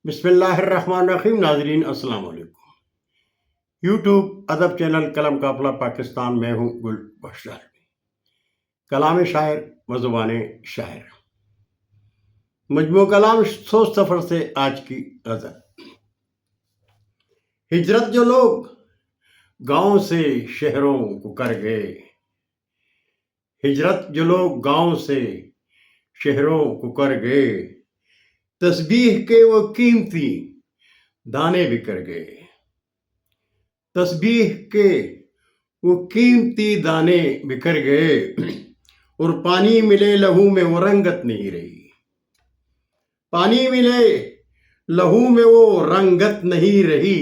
بسم اللہ الرحمن الرحیم. ناظرین السلام علیکم. یوٹیوب ادب چینل قلم قافلہ پاکستان میں ہوں گل بخش. کلام شاعر و زبان شاعر. مجموع کلام سوچ سفر سے آج کی غزل. ہجرت جو لوگ گاؤں سے شہروں کو کر گئے، ہجرت جو لوگ گاؤں سے شہروں کو کر گئے، تسبیح کے وہ قیمتی دانے بکھر گئے. تسبیح کے وہ قیمتی دانے بکھر گئے، اور پانی ملے لہو میں وہ رنگت نہیں رہی. پانی ملے لہو میں وہ رنگت نہیں رہی.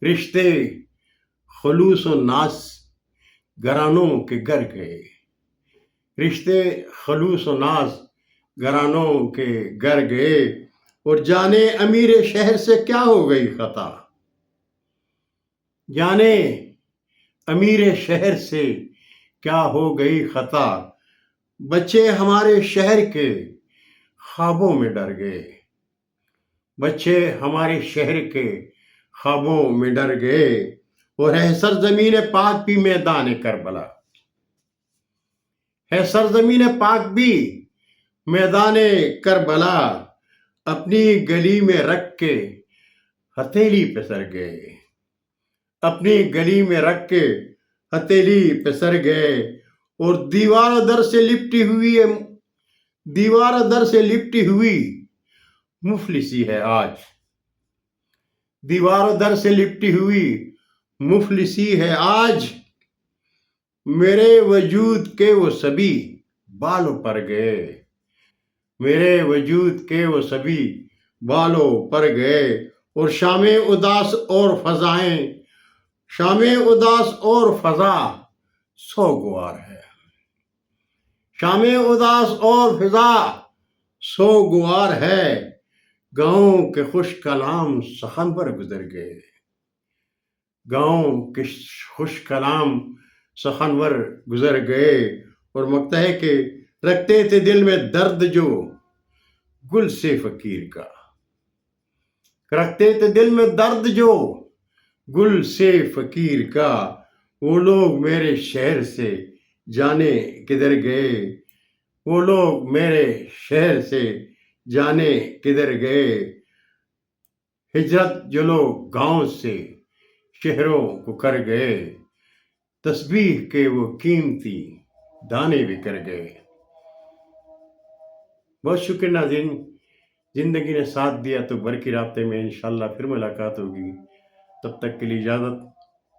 رشتے خلوص و ناز گھرانوں کے گھر گئے. رشتے خلوص و ناز گھرانوں کے گھر گئے، اور جانے امیر شہر سے کیا ہو گئی خطا. جانے امیر شہر سے کیا ہو گئی خطا. بچے ہمارے شہر کے خوابوں میں ڈر گئے. بچے ہمارے شہر کے خوابوں میں ڈر گئے، اور ہے سرزمین پاک بھی میدان کربلا. ہے سرزمین پاک بھی میدان کربلا. اپنی گلی میں رکھ کے ہتھیلی پہ سر گئے. اپنی گلی میں رکھ کے ہتھیلی پہ سر گئے، اور دیوار در سے لپٹی ہوئی مفلسی ہے آج. دیوار در سے لپٹی ہوئی مفلسی ہے آج. میرے وجود کے وہ سبھی بالوں پر گئے. میرے وجود کے وہ سبھی بالوں پر گئے، اور شام اداس اور فضا سوگوار ہے. شام اداس اور فضا سوگوار ہے. گاؤں کے خوش کلام سخنور گزر گئے. گاؤں کے خوش کلام سخنور گزر گئے، اور مکتہ ہے کہ رکھتے تھے دل میں درد جو گل سے فقیر کا. رکھتے تھے دل میں درد جو گل سے فقیر کا. وہ لوگ میرے شہر سے جانے کدھر گئے. وہ لوگ میرے شہر سے جانے کدھر گئے. ہجرت جو لوگ گاؤں سے شہروں کو کر گئے، تسبیح کے وہ قیمتی دانے بکھر گئے. بہت شکریہ ناظرین. زندگی نے ساتھ دیا تو برقی رابطے میں انشاءاللہ پھر ملاقات ہوگی. تب تک کے لیے اجازت.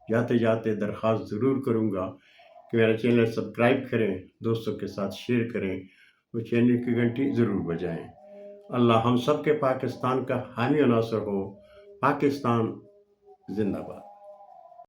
جاتے جاتے درخواست ضرور کروں گا کہ میرا چینل سبسکرائب کریں، دوستوں کے ساتھ شیئر کریں، اور چینل کی گھنٹی ضرور بجائیں. اللہ ہم سب کے پاکستان کا حامی و ناصر ہو. پاکستان زندہ باد.